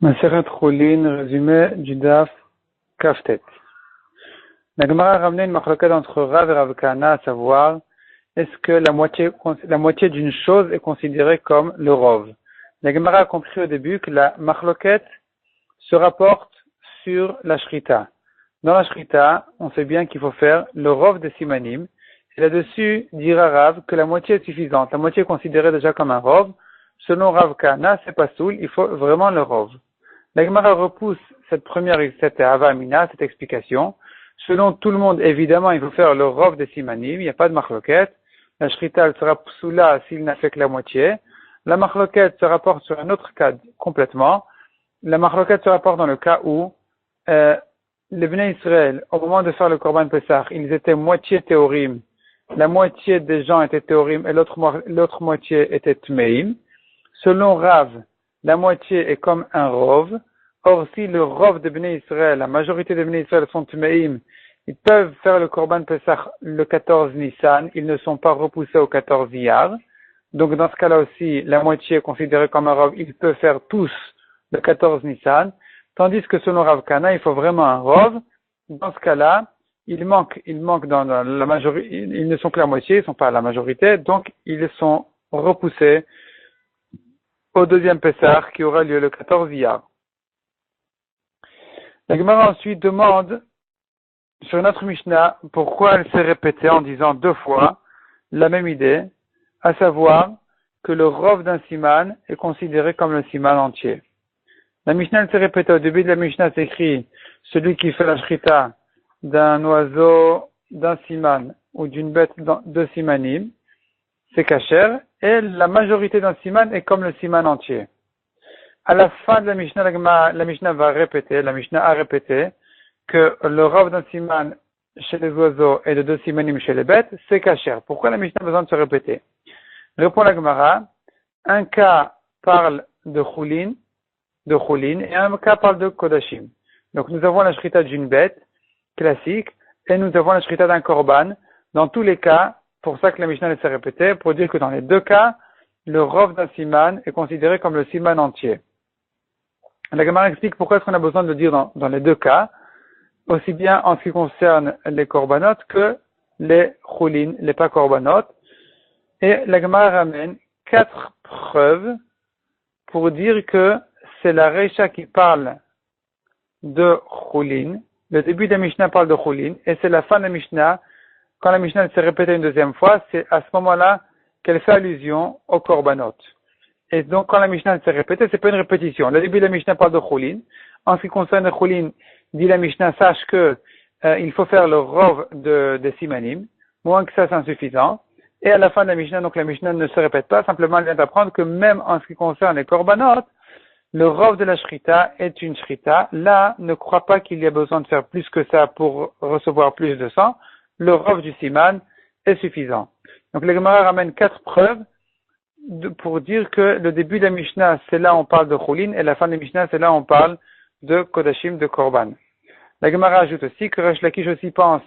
Maseret Choulin, résumé du Daf Kaftet. La Gemara a ramené une machloket entre Rav et Rav Kahana, à savoir, est-ce que la moitié d'une chose est considérée comme le Rov? La Gemara a compris au début que la machloket se rapporte sur la Shrita. Dans la Shrita, on sait bien qu'il faut faire le Rov des Simanim. Et là-dessus, dira Rav que la moitié est suffisante. La moitié est considérée déjà comme un Rov. Selon Rav Kahana, c'est pas soul, il faut vraiment le Rov. La Gemara repousse cette avamina, cette explication. Selon tout le monde, évidemment, il faut faire le Rov des Simanim, il n'y a pas de machloket. La Shrita, elle sera psoula s'il n'a fait que la moitié. La machloket se rapporte sur un autre cas complètement. La machloket se rapporte dans le cas où les Bnei Israël, au moment de faire le Korban Pesach, ils étaient moitié théorim. La moitié des gens étaient théorim et l'autre moitié était tmeim. Selon Rav, la moitié est comme un rov. Or, si le rov de Bnei Israël, la majorité des Bnei Israël sont tmeim, ils peuvent faire le Korban Pesach le 14 Nissan, ils ne sont pas repoussés au 14 Iyar. Donc, dans ce cas-là aussi, la moitié est considérée comme un rov, ils peuvent faire tous le 14 Nissan. Tandis que selon Rav Kahana, il faut vraiment un rov. Dans ce cas-là, il manque dans la majorité, ils ne sont que la moitié, ils ne sont pas la majorité, donc ils sont repoussés au deuxième Pessah qui aura lieu le 14 Iyar. La Gemara ensuite demande sur notre Mishnah pourquoi elle s'est répétée en disant deux fois la même idée, à savoir que le rov d'un siman est considéré comme le siman entier. La Mishnah elle s'est répétée au début de la Mishnah, c'est écrit celui qui fait la shrita d'un oiseau, d'un siman ou d'une bête de simanim, c'est kasher, et la majorité d'un siman est comme le siman entier. À la fin de la Mishnah, la Mishnah a répété que le rov d'un siman chez les oiseaux et de deux simanim chez les bêtes, c'est kasher. Pourquoi la Mishnah a besoin de se répéter? Répond la Gemara, un cas parle de choulin, et un cas parle de kodashim. Donc nous avons la shrita d'une bête classique et nous avons la shrita d'un korban. Dans tous les cas, pour ça que la Mishnah s'est répétée, pour dire que dans les deux cas, le rov d'un siman est considéré comme le siman entier. La Gemara explique pourquoi est-ce qu'on a besoin de le dire dans les deux cas, aussi bien en ce qui concerne les korbanot que les choulin, les pas korbanot. Et la Gemara ramène 4 preuves pour dire que c'est la Reisha qui parle de choulin. Le début de la Mishnah parle de choulin, et c'est la fin de la Mishnah. Quand la Mishnah s'est répétée une deuxième fois, c'est à ce moment-là qu'elle fait allusion au korbanot. Et donc, quand la Mishnah s'est répétée, c'est pas une répétition. Le début de la Mishnah parle de choulin. En ce qui concerne le choulin, dit la Mishnah, sache que il faut faire le rov des simanim. Moins que ça, c'est insuffisant. Et à la fin de la Mishnah, donc la Mishnah ne se répète pas, simplement elle vient d'apprendre que même en ce qui concerne les korbanot, le rov de la shrita est une shrita. Là, ne crois pas qu'il y a besoin de faire plus que ça pour recevoir plus de sang. Le rov du siman est suffisant. Donc, la Gemara ramène 4 preuves pour dire que le début de la Mishnah, c'est là où on parle de choulin, et la fin de la Mishnah, c'est là où on parle de kodashim, de korban. La Gemara ajoute aussi que Resh Lakish aussi pense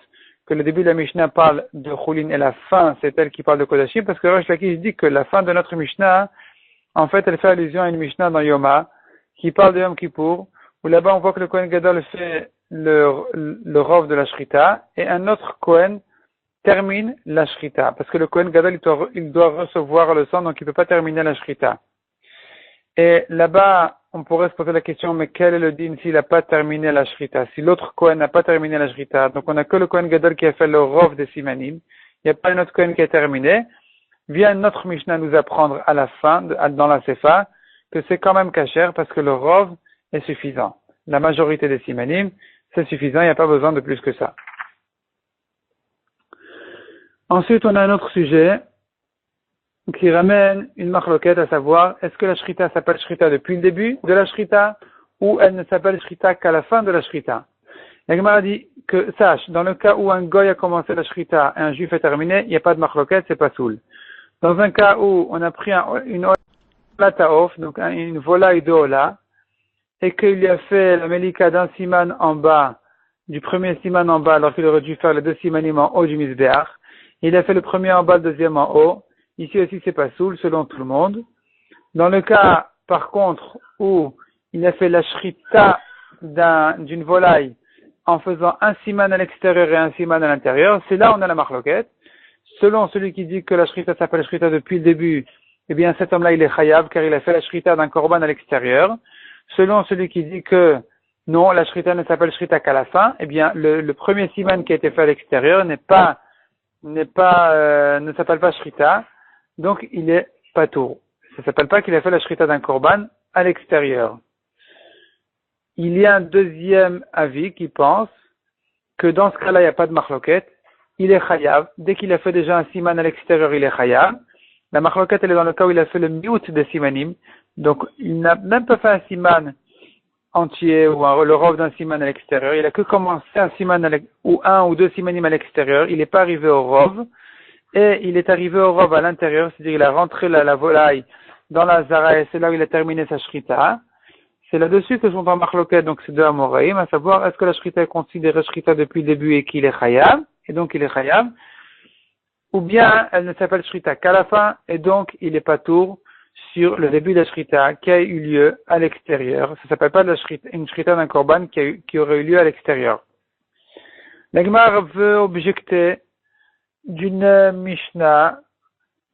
que le début de la Mishnah parle de choulin et la fin, c'est elle qui parle de kodashim, parce que Resh Lakish dit que la fin de notre Mishnah, en fait, elle fait allusion à une Mishnah dans Yoma, qui parle de Yom Kippour, où là-bas on voit que le Kohen Gadol fait le rov de la Shrita, et un autre Kohen termine la Shrita, parce que le Kohen Gadol il doit recevoir le sang, donc il ne peut pas terminer la Shrita. Et là-bas, on pourrait se poser la question, mais quel est le din s'il n'a pas terminé la Shrita? Si l'autre Kohen n'a pas terminé la Shrita, donc on n'a que le Kohen Gadol qui a fait le rov des simanim, il n'y a pas un autre Kohen qui a terminé, vient notre Mishnah nous apprendre à la fin, dans la Sefa, que c'est quand même kasher parce que le rov est suffisant. La majorité des simanim, c'est suffisant, il n'y a pas besoin de plus que ça. Ensuite, on a un autre sujet qui ramène une machloket, à savoir, est-ce que la shrita s'appelle shrita depuis le début de la shrita ou elle ne s'appelle shrita qu'à la fin de la shrita? La Gemara dit que, sache, dans le cas où un goy a commencé la shrita et un juif est terminé, il n'y a pas de machloket, c'est pas soul. Dans un cas où on a pris une olataof, donc une volaille de ola, et qu'il y a fait la melika d'un siman en bas, du premier siman en bas, alors qu'il aurait dû faire les deux simanim en haut du misbeach, il a fait le premier en bas, le deuxième en haut. Ici aussi, c'est pas soul, selon tout le monde. Dans le cas, par contre, où il a fait la shrita d'une volaille en faisant un siman à l'extérieur et un siman à l'intérieur, c'est là où on a la marloquette. Selon celui qui dit que la shrita s'appelle shrita depuis le début, eh bien cet homme-là il est chayav car il a fait la shrita d'un korban à l'extérieur. Selon celui qui dit que non, la shrita ne s'appelle shrita qu'à la fin, eh bien le premier siman qui a été fait à l'extérieur ne s'appelle pas shrita, donc il est patour. Ça s'appelle pas qu'il a fait la shrita d'un korban à l'extérieur. Il y a un deuxième avis qui pense que dans ce cas-là, il n'y a pas de marloquette. Il est chayav. Dès qu'il a fait déjà un siman à l'extérieur, il est chayav. La marloquette, elle est dans le cas où il a fait le mute des simanim. Donc, il n'a même pas fait un siman entier ou le rov d'un siman à l'extérieur. Il a que commencé un siman ou un ou deux simanim à l'extérieur. Il n'est pas arrivé au rov. Et il est arrivé au rov à l'intérieur. C'est-à-dire, il a rentré la volaille dans la zara et c'est là où il a terminé sa shrita. C'est là-dessus que sont en marloquette, donc c'est deux amoraïm, à savoir, est-ce que la shrita est considérée shrita depuis le début et qu'il est chayav, et donc il est chayav, ou bien elle ne s'appelle shrita qu'à la fin, et donc il est patour sur le début de la shrita qui a eu lieu à l'extérieur. Ça s'appelle pas une shrita d'un korban qui aurait eu lieu à l'extérieur. La Gemara veut objecter d'une Mishnah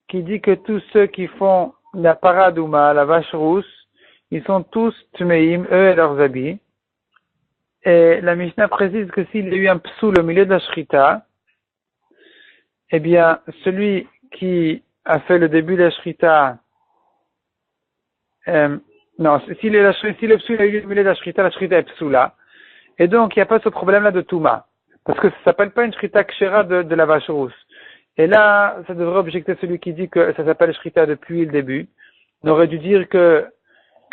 qui dit que tous ceux qui font la paradouma, la vache rousse, ils sont tous tmeim, eux et leurs habits. Et la Mishnah précise que s'il y a eu un psoul au milieu de la shrita, eh bien, celui qui a fait le début de la shrita, si le psoul a eu lieu au milieu de la shrita est psoula. Et donc, il n'y a pas ce problème-là de touma. Parce que ça s'appelle pas une shrita kshera de la vache rousse. Et là, ça devrait objecter celui qui dit que ça s'appelle shrita depuis le début. On aurait dû dire que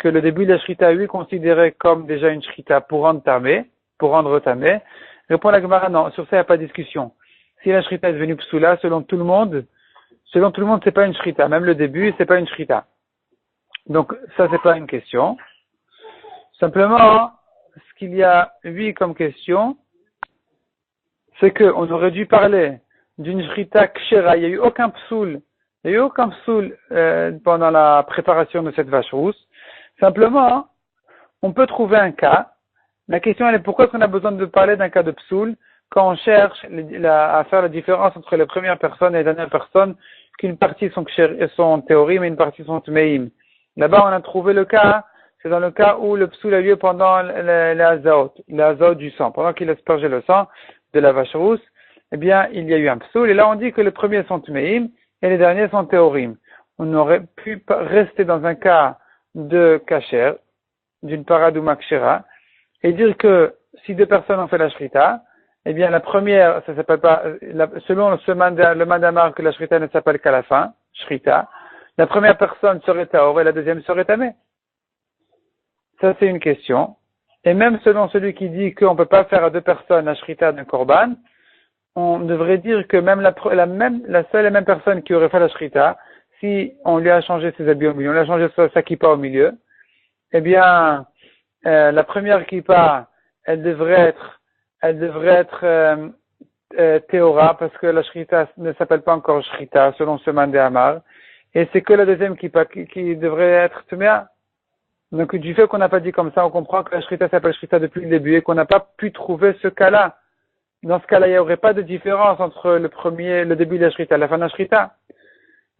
le début de la shrita est considéré comme déjà une shrita pour rendre tamé. Répond la Gemara, non, sur ça il n'y a pas de discussion. Si la shrita est devenue psoula, selon tout le monde, c'est pas une shrita. Même le début, c'est pas une shrita. Donc, ça c'est pas une question. Simplement, ce qu'il y a, oui, comme question, c'est qu'on aurait dû parler d'une shrita kshera. Il n'y a eu aucun psoul pendant la préparation de cette vache rousse. Simplement, on peut trouver un cas. La question elle est pourquoi est-ce qu'on a besoin de parler d'un cas de psoul quand on cherche à faire la différence entre les premières personnes et les dernières personnes, qu'une partie sont théorim et une partie sont tmeim. Là-bas, on a trouvé le cas, c'est dans le cas où le psoul a lieu pendant l'azot du sang. Pendant qu'il aspergeait le sang de la vache rousse, eh bien, il y a eu un psoul. Et là, on dit que les premiers sont tmeim et les derniers sont théorim. On aurait pu rester dans un cas de kasher, d'une paradouma kshera, et dire que si deux personnes ont fait la shrita, eh bien la première, ça s'appelle pas, selon le mandamar que la shrita ne s'appelle qu'à la fin, shrita, la première personne serait taor et la deuxième serait tamé. Ça c'est une question. Et même selon celui qui dit qu'on ne peut pas faire à deux personnes la shrita d'un korban, on devrait dire que même la seule et même personne qui aurait fait la shrita, si on lui a changé ses habits au milieu, on lui a changé sa kippa au milieu, eh bien, la première kippa, elle devrait être théora, parce que la shrita ne s'appelle pas encore shrita, selon ce mandé Amar, et c'est que la deuxième kippa qui devrait être tuméa. Donc, du fait qu'on n'a pas dit comme ça, on comprend que la shrita s'appelle shrita depuis le début et qu'on n'a pas pu trouver ce cas-là. Dans ce cas-là, il n'y aurait pas de différence entre le début de la shrita et la fin de la shrita.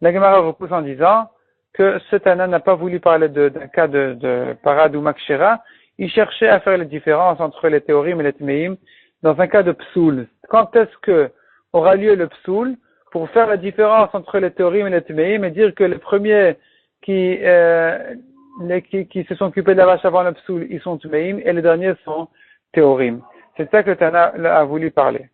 La Gemara repousse en disant que ce Tana n'a pas voulu parler d'un cas de parad ou makshera. Il cherchait à faire la différence entre les théorim et les tmeim dans un cas de psoul. Quand est-ce que aura lieu le psoul pour faire la différence entre les théorim et les tmeim et dire que les premiers qui se sont occupés de la vache avant le psoul, ils sont tmeim et les derniers sont théorim. C'est ça que Tana a voulu parler.